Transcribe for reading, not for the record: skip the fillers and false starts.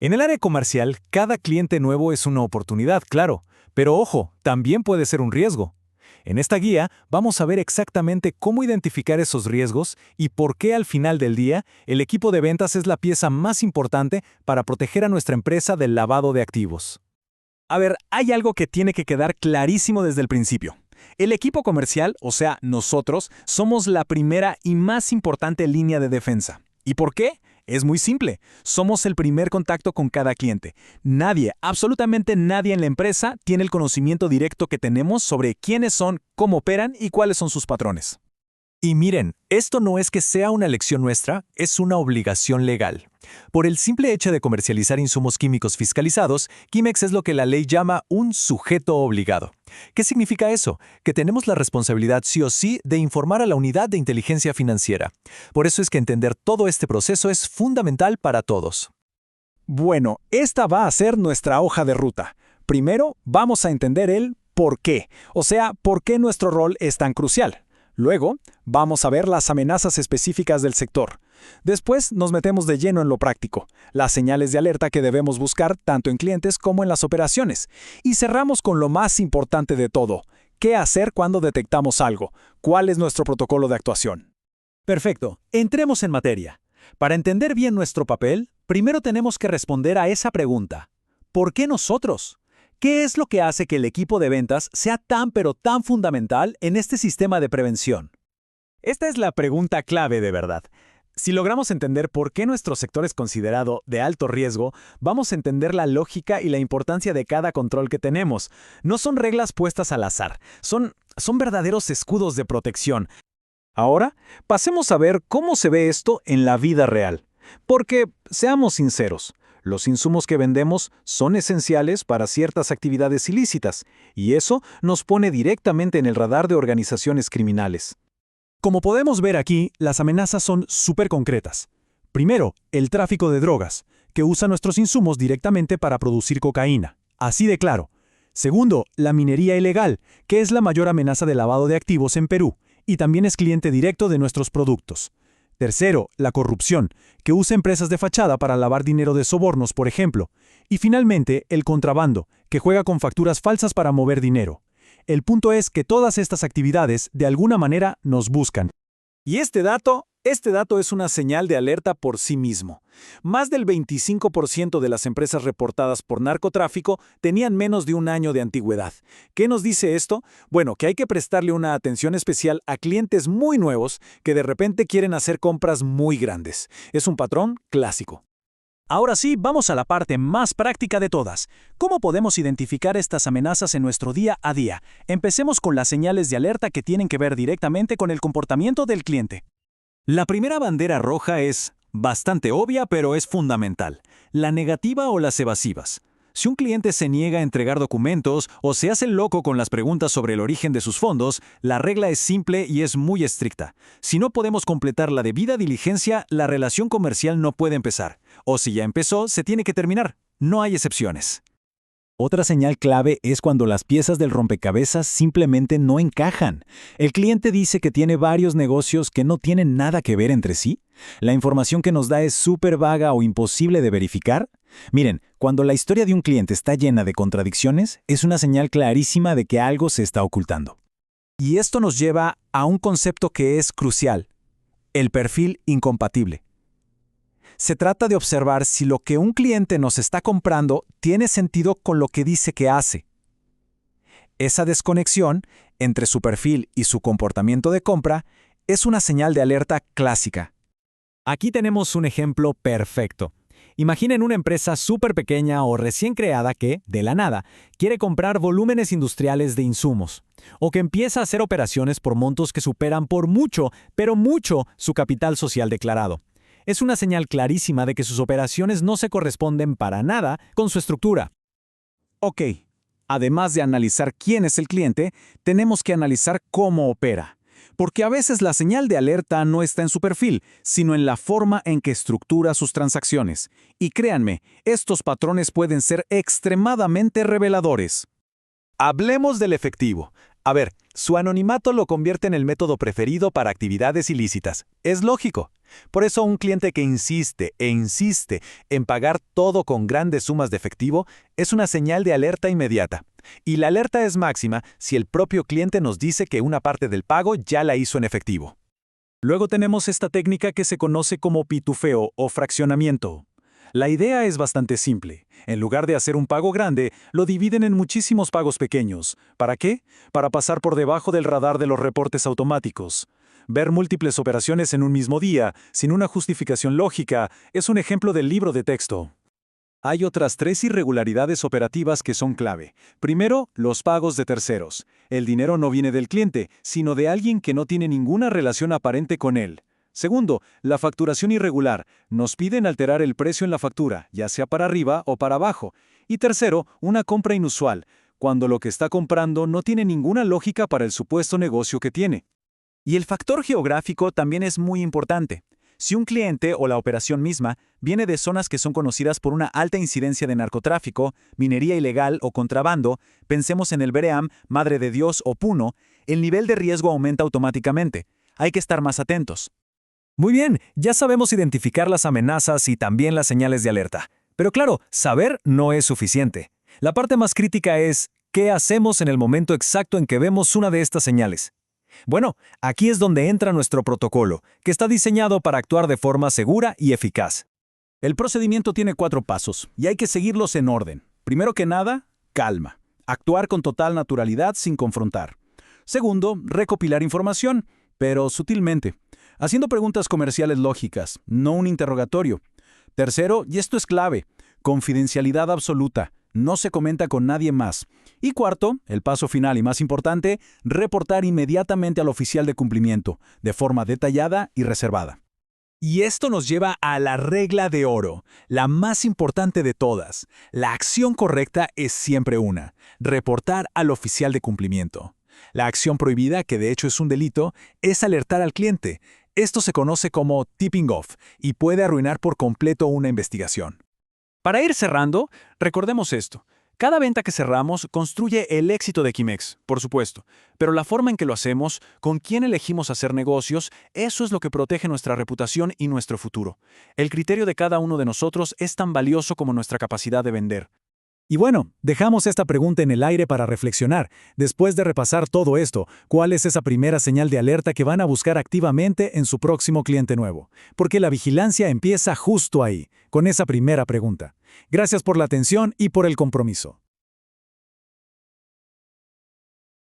En el área comercial, cada cliente nuevo es una oportunidad, claro, pero ojo, también puede ser un riesgo. En esta guía vamos a ver exactamente cómo identificar esos riesgos y por qué al final del día el equipo de ventas es la pieza más importante para proteger a nuestra empresa del lavado de activos. A ver, hay algo que tiene que quedar clarísimo desde el principio. El equipo comercial, o sea, nosotros, somos la primera y más importante línea de defensa. ¿Y por qué? Es muy simple. Somos el primer contacto con cada cliente. Nadie, absolutamente nadie en la empresa tiene el conocimiento directo que tenemos sobre quiénes son, cómo operan y cuáles son sus patrones. Y miren, esto no es que sea una elección nuestra, es una obligación legal. Por el simple hecho de comercializar insumos químicos fiscalizados, Quimex es lo que la ley llama un sujeto obligado. ¿Qué significa eso? Que tenemos la responsabilidad sí o sí de informar a la unidad de inteligencia financiera. Por eso es que entender todo este proceso es fundamental para todos. Bueno, esta va a ser nuestra hoja de ruta. Primero, vamos a entender el por qué, o sea, por qué nuestro rol es tan crucial. Luego, vamos a ver las amenazas específicas del sector. Después nos metemos de lleno en lo práctico, las señales de alerta que debemos buscar tanto en clientes como en las operaciones. Y cerramos con lo más importante de todo, ¿qué hacer cuando detectamos algo? ¿Cuál es nuestro protocolo de actuación? Perfecto, entremos en materia. Para entender bien nuestro papel, primero tenemos que responder a esa pregunta. ¿Por qué nosotros? ¿Qué es lo que hace que el equipo de ventas sea tan pero tan fundamental en este sistema de prevención? Esta es la pregunta clave de verdad. Si logramos entender por qué nuestro sector es considerado de alto riesgo, vamos a entender la lógica y la importancia de cada control que tenemos. No son reglas puestas al azar, son verdaderos escudos de protección. Ahora, pasemos a ver cómo se ve esto en la vida real. Porque, seamos sinceros, los insumos que vendemos son esenciales para ciertas actividades ilícitas, y eso nos pone directamente en el radar de organizaciones criminales. Como podemos ver aquí, las amenazas son súper concretas. Primero, el tráfico de drogas, que usa nuestros insumos directamente para producir cocaína. Así de claro. Segundo, la minería ilegal, que es la mayor amenaza de lavado de activos en Perú, y también es cliente directo de nuestros productos. Tercero, la corrupción, que usa empresas de fachada para lavar dinero de sobornos, por ejemplo. Y finalmente, el contrabando, que juega con facturas falsas para mover dinero. El punto es que todas estas actividades, de alguna manera, nos buscan. Y este dato es una señal de alerta por sí mismo. Más del 25% de las empresas reportadas por narcotráfico tenían menos de un año de antigüedad. ¿Qué nos dice esto? Bueno, que hay que prestarle una atención especial a clientes muy nuevos que de repente quieren hacer compras muy grandes. Es un patrón clásico. Ahora sí, vamos a la parte más práctica de todas. ¿Cómo podemos identificar estas amenazas en nuestro día a día? Empecemos con las señales de alerta que tienen que ver directamente con el comportamiento del cliente. La primera bandera roja es bastante obvia, pero es fundamental: la negativa o las evasivas. Si un cliente se niega a entregar documentos o se hace el loco con las preguntas sobre el origen de sus fondos, la regla es simple y es muy estricta. Si no podemos completar la debida diligencia, la relación comercial no puede empezar. O si ya empezó, se tiene que terminar. No hay excepciones. Otra señal clave es cuando las piezas del rompecabezas simplemente no encajan. El cliente dice que tiene varios negocios que no tienen nada que ver entre sí. La información que nos da es súper vaga o imposible de verificar. Miren, cuando la historia de un cliente está llena de contradicciones, es una señal clarísima de que algo se está ocultando. Y esto nos lleva a un concepto que es crucial: el perfil incompatible. Se trata de observar si lo que un cliente nos está comprando tiene sentido con lo que dice que hace. Esa desconexión entre su perfil y su comportamiento de compra es una señal de alerta clásica. Aquí tenemos un ejemplo perfecto. Imaginen una empresa súper pequeña o recién creada que, de la nada, quiere comprar volúmenes industriales de insumos, o que empieza a hacer operaciones por montos que superan por mucho, pero mucho, su capital social declarado. Es una señal clarísima de que sus operaciones no se corresponden para nada con su estructura. Ok, además de analizar quién es el cliente, tenemos que analizar cómo opera. Porque a veces la señal de alerta no está en su perfil, sino en la forma en que estructura sus transacciones. Y créanme, estos patrones pueden ser extremadamente reveladores. Hablemos del efectivo. A ver, su anonimato lo convierte en el método preferido para actividades ilícitas. Es lógico. Por eso un cliente que insiste e insiste en pagar todo con grandes sumas de efectivo es una señal de alerta inmediata. Y la alerta es máxima si el propio cliente nos dice que una parte del pago ya la hizo en efectivo. Luego tenemos esta técnica que se conoce como pitufeo o fraccionamiento. La idea es bastante simple. En lugar de hacer un pago grande, lo dividen en muchísimos pagos pequeños. ¿Para qué? Para pasar por debajo del radar de los reportes automáticos. Ver múltiples operaciones en un mismo día, sin una justificación lógica, es un ejemplo del libro de texto. Hay otras 3 irregularidades operativas que son clave. Primero, los pagos de terceros. El dinero no viene del cliente, sino de alguien que no tiene ninguna relación aparente con él. Segundo, la facturación irregular. Nos piden alterar el precio en la factura, ya sea para arriba o para abajo. Y tercero, una compra inusual, cuando lo que está comprando no tiene ninguna lógica para el supuesto negocio que tiene. Y el factor geográfico también es muy importante. Si un cliente o la operación misma viene de zonas que son conocidas por una alta incidencia de narcotráfico, minería ilegal o contrabando, pensemos en el Beream, Madre de Dios o Puno, el nivel de riesgo aumenta automáticamente. Hay que estar más atentos. Muy bien, ya sabemos identificar las amenazas y también las señales de alerta. Pero claro, saber no es suficiente. La parte más crítica es, ¿qué hacemos en el momento exacto en que vemos una de estas señales? Bueno, aquí es donde entra nuestro protocolo, que está diseñado para actuar de forma segura y eficaz. El procedimiento tiene 4 pasos, y hay que seguirlos en orden. Primero que nada, calma. Actuar con total naturalidad sin confrontar. Segundo, recopilar información, pero sutilmente, haciendo preguntas comerciales lógicas, no un interrogatorio. Tercero, y esto es clave, confidencialidad absoluta. No se comenta con nadie más. Y cuarto, el paso final y más importante, reportar inmediatamente al oficial de cumplimiento, de forma detallada y reservada. Y esto nos lleva a la regla de oro, la más importante de todas. La acción correcta es siempre una, reportar al oficial de cumplimiento. La acción prohibida, que de hecho es un delito, es alertar al cliente. Esto se conoce como tipping off y puede arruinar por completo una investigación. Para ir cerrando, recordemos esto. Cada venta que cerramos construye el éxito de Quimex, por supuesto, pero la forma en que lo hacemos, con quién elegimos hacer negocios, eso es lo que protege nuestra reputación y nuestro futuro. El criterio de cada uno de nosotros es tan valioso como nuestra capacidad de vender. Y bueno, dejamos esta pregunta en el aire para reflexionar. Después de repasar todo esto, ¿cuál es esa primera señal de alerta que van a buscar activamente en su próximo cliente nuevo? Porque la vigilancia empieza justo ahí, con esa primera pregunta. Gracias por la atención y por el compromiso.